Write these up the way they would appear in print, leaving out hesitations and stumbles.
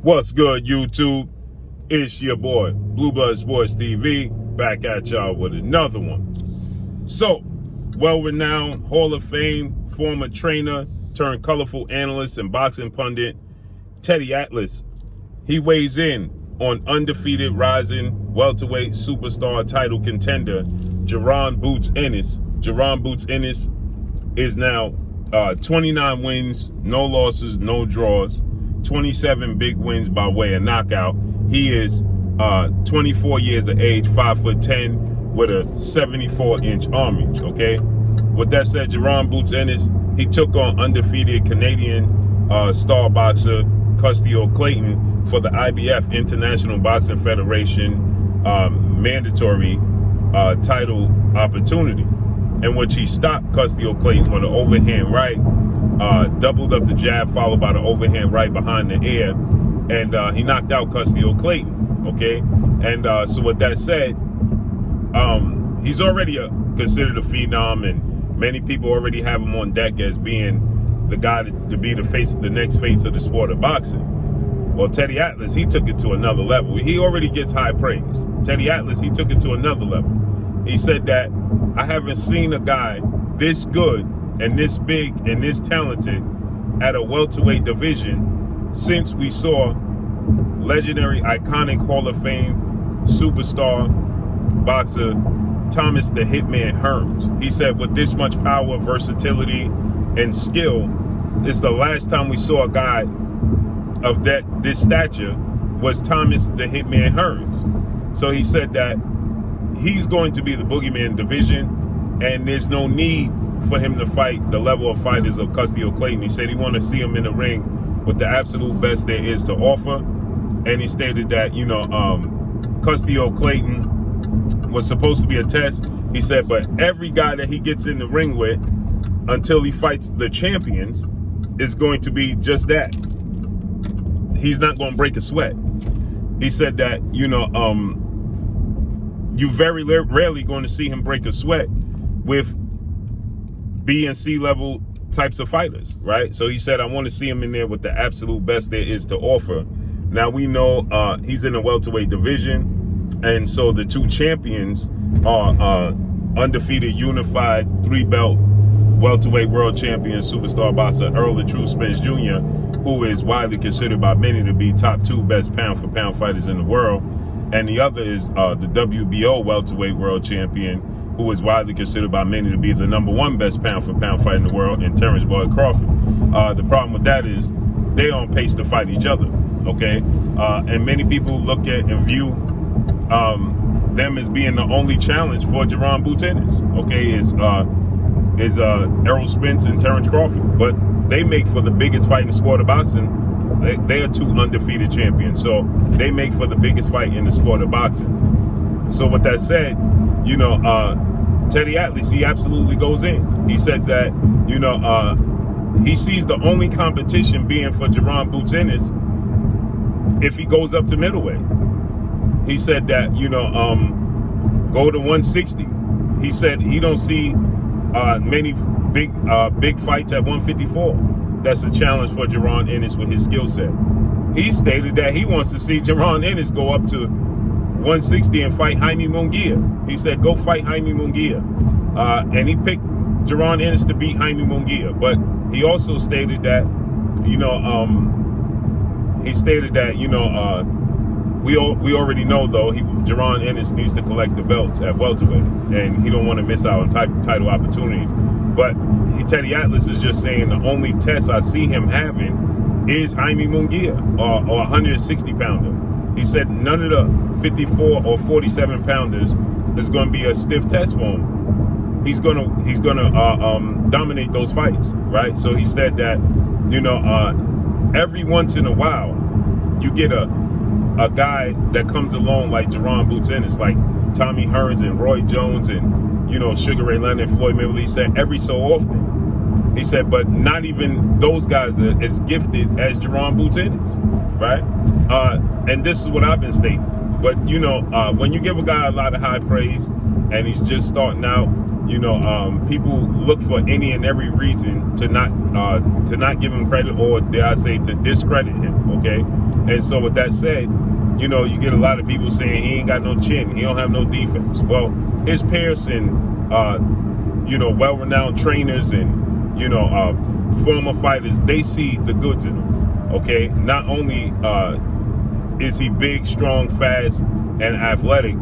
What's good, YouTube? It's your boy, Blue Blood Sports TV, back at y'all with another one. So, well-renowned Hall of Fame former trainer turned colorful analyst and boxing pundit, Teddy Atlas. He weighs in on undefeated rising welterweight superstar title contender, Jaron Boots Ennis. Jaron Boots Ennis is now 29 wins, no losses, no draws, 27 big wins by way of knockout. He is 24 years of age, 5'10", with a 74-inch arm reach, okay? With that said, Jaron Boots Ennis, he took on undefeated Canadian star boxer Custio Clayton for the IBF, International Boxing Federation, mandatory title opportunity, in which he stopped Custio Clayton with an overhand right, doubled up the jab, followed by the overhand right behind the ear, and he knocked out Custio Clayton, okay? And so with that said, he's already considered a phenom, and many people already have him on deck as being the guy to be the next face of the sport of boxing. Well, Teddy Atlas, he took it to another level. He already gets high praise. Teddy Atlas, he took it to another level. He said that, I haven't seen a guy this good and this big and this talented at a welterweight division since we saw legendary, iconic Hall of Fame superstar boxer Thomas the Hitman Hearns. He said, with this much power, versatility, and skill, it's the last time we saw a guy of this stature was Thomas the Hitman Hearns. So he said that he's going to be the boogeyman division, and there's no need for him to fight the level of fighters of Custio Clayton. He said he want to see him in the ring with the absolute best there is to offer. And he stated that, Custio Clayton was supposed to be a test. He said, but every guy that he gets in the ring with until he fights the champions is going to be just that. He's not going to break a sweat. He said that, you very rarely going to see him break a sweat with B and C level types of fighters, right? So he said, I want to see him in there with the absolute best there is to offer. Now we know he's in the welterweight division, and so the two champions are undefeated, unified, 3-belt welterweight world champion superstar boxer Earl the True Spence Jr., who is widely considered by many to be top 2 best pound-for-pound fighters in the world. And the other is the WBO welterweight world champion, who is widely considered by many to be the #1 best pound-for-pound fighter in the world, in Terrence Boyd Crawford. The problem with that is they're on pace to fight each other, okay? And many people look at and view them as being the only challenge for Jaron Boots Ennis, okay? Is Errol Spence and Terrence Crawford. But they make for the biggest fight in the sport of boxing. They are 2 undefeated champions, so they make for the biggest fight in the sport of boxing. So with that said, Teddy Atlas, he absolutely goes in. He said that, he sees the only competition being for Jaron Boots Ennis if he goes up to middleweight. He said that, go to 160. He said he don't see many big fights at 154. That's a challenge for Jaron Ennis with his skill set. He stated that he wants to see Jaron Ennis go up to 160 and fight Jaime Munguia. He said, go fight Jaime Munguia. And he picked Jaron Ennis to beat Jaime Munguia. But he also stated that, we already know, though, Jaron Ennis needs to collect the belts at welterweight, and he don't want to miss out on title opportunities. But Teddy Atlas is just saying the only test I see him having is Jaime Munguia, or 160 pounder. He said none of the 54 or 47 pounders is going to be a stiff test for him. He's gonna dominate those fights, right? So he said that, every once in a while you get a guy that comes along like Jaron Boots Ennis, like Tommy Hearns and Roy Jones and, Sugar Ray Leonard and Floyd Mayweather. He said every so often. He said, but not even those guys are as gifted as Jaron Boots Ennis, right? And this is what I've been stating. But, when you give a guy a lot of high praise and he's just starting out, people look for any and every reason to not give him credit, or dare I say, to discredit him. okay? And so with that said, you know, you get a lot of people saying he ain't got no chin, he don't have no defense. Well, his peers and, you know, well-renowned trainers and, you know, former fighters, they see the goods in him, okay? Not only is he big, strong, fast, and athletic,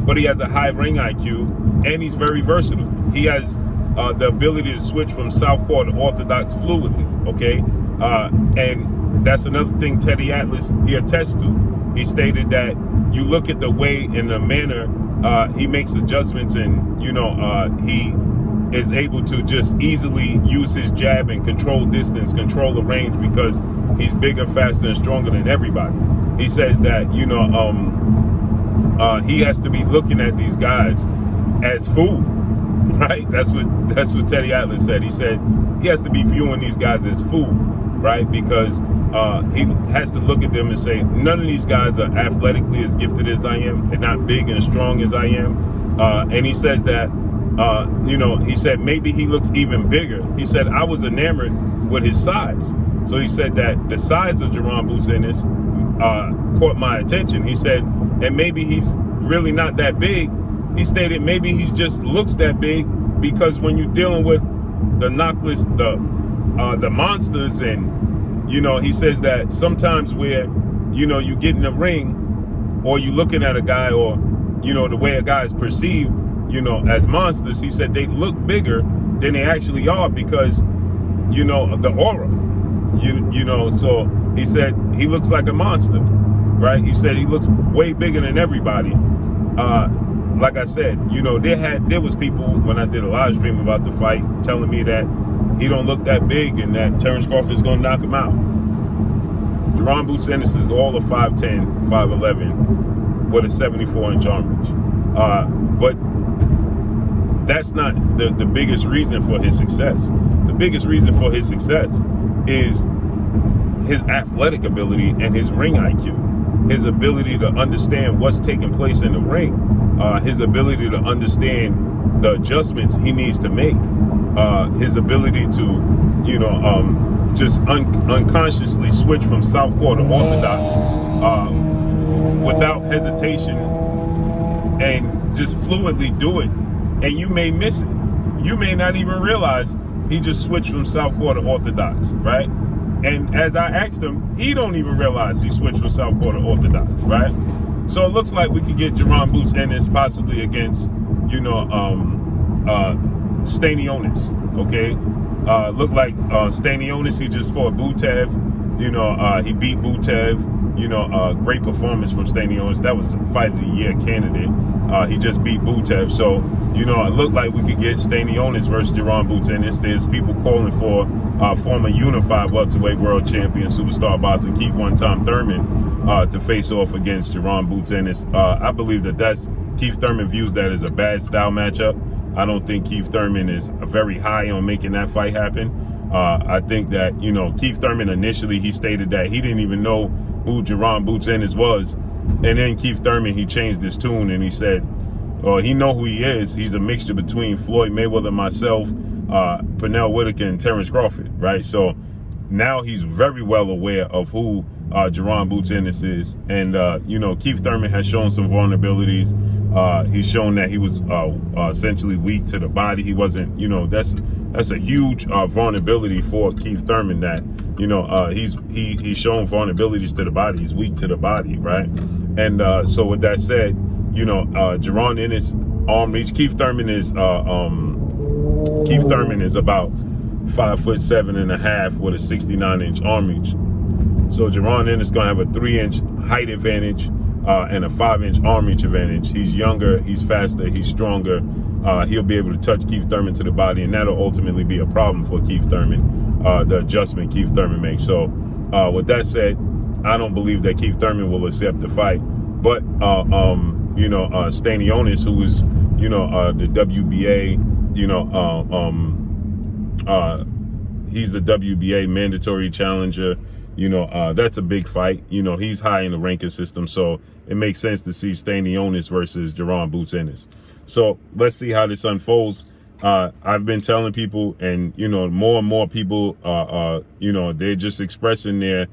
but he has a high ring IQ, and he's very versatile. He has the ability to switch from southpaw to orthodox fluidly, okay? And that's another thing Teddy Atlas, he attests to. He stated that you look at the way and the manner he makes adjustments, and, you know, he is able to just easily use his jab and control distance, control the range, because he's bigger, faster, and stronger than everybody. He says that, you know, he has to be looking at these guys as food, right? That's what Teddy Atlas said. He said he has to be viewing these guys as food, right? Because he has to look at them and say, none of these guys are athletically as gifted as I am. They're not big and strong as I am. And he says that, you know, he said maybe he looks even bigger. He said, I was enamored with his size. So he said that the size of Jaron Boots Ennis caught my attention. He said, and maybe he's really not that big. He stated maybe he just looks that big because when you're dealing with the knockless, the monsters, and, you know, he says that sometimes where, you know, you get in the ring or you looking at a guy, or, you know, the way a guy is perceived, you know, as monsters, he said they look bigger than they actually are because, you know, the aura, you know, so he said he looks like a monster, right? He said he looks way bigger than everybody. Like I said, you know, there was people when I did a live stream about the fight telling me that he don't look that big and that Terrence Crawford is going to knock him out. Jaron Boots Ennis is all of 5'10", 5'11", with a 74-inch arm reach. But that's not the biggest reason for his success. The biggest reason for his success is his athletic ability and his ring IQ, his ability to understand what's taking place in the ring, his ability to understand the adjustments he needs to make, his ability to, you know, just unconsciously switch from southpaw to orthodox without hesitation and just fluidly do it. And you may miss it. You may not even realize he just switched from southpaw to orthodox, right? And as I asked him, he don't even realize he switched from southpaw to orthodox, right? So it looks like we could get Jaron Boots Ennis possibly against, you know, Stanionis, okay? Look like Stanionis, he just fought Butev. You know, he beat Butev. You know, great performance from Stanionis. That was a Fight of the Year candidate. He just beat Butev. So, you know, it looked like we could get Stanionis versus Jaron Boots Ennis. There's people calling for former unified welterweight world champion, superstar boxer Keith one-time Thurman to face off against Jaron Boots Ennis. I believe that's Keith Thurman views that as a bad style matchup. I don't think Keith Thurman is very high on making that fight happen. I think that, you know, Keith Thurman initially, he stated that he didn't even know who Jaron Boots Ennis was. And then Keith Thurman, he changed his tune and he said, well, he know who he is. He's a mixture between Floyd Mayweather, myself, Pernell Whitaker, and Terrence Crawford, right? So now he's very well aware of who Jaron Boots Ennis is. And, you know, Keith Thurman has shown some vulnerabilities. He's shown that he was essentially weak to the body. He wasn't, you know, that's a huge vulnerability for Keith Thurman, that, you know, he's shown vulnerabilities to the body. He's weak to the body, right? And so with that said, you know, Jaron Ennis arm reach. Keith Thurman is about 5'7.5" with a 69-inch arm reach. So Jaron Ennis gonna have a 3-inch height advantage and a 5-inch arm reach advantage. He's younger, he's faster, he's stronger. He'll be able to touch Keith Thurman to the body, and that'll ultimately be a problem for Keith Thurman, the adjustment Keith Thurman makes. So with that said, I don't believe that Keith Thurman will accept the fight. But, you know, Stanionis, who is, you know, the WBA, you know, he's the WBA mandatory challenger. You know, that's a big fight. You know, he's high in the ranking system, so it makes sense to see Stanionis versus Jaron Boots Ennis. So let's see how this unfolds. I've been telling people, and, you know, more and more people, you know, they're just expressing their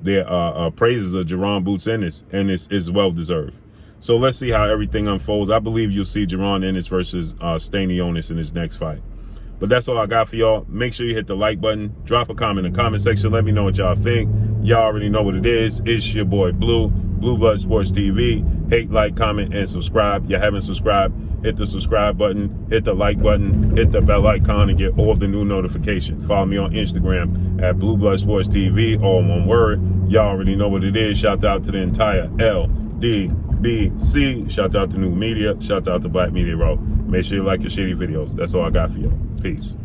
their praises of Jaron Boots Ennis, and is well deserved. So let's see how everything unfolds. I believe you'll see Jaron Ennis versus Stanionis in his next fight. But that's all I got for y'all. Make sure you hit the like button. Drop a comment in the comment section. Let me know what y'all think. Y'all already know what it is. It's your boy Blue, Blue Blood Sports TV. Hate, like, comment, and subscribe. You haven't subscribed, hit the subscribe button, hit the like button, hit the bell icon, and get all the new notifications. Follow me on Instagram at Blue Blood Sports TV, all one word. Y'all already know what it is. Shout out to the entire LDBC. Shout out to New Media. Shout out to Black Media Row. Make sure you like your shitty videos. That's all I got for y'all. Peace.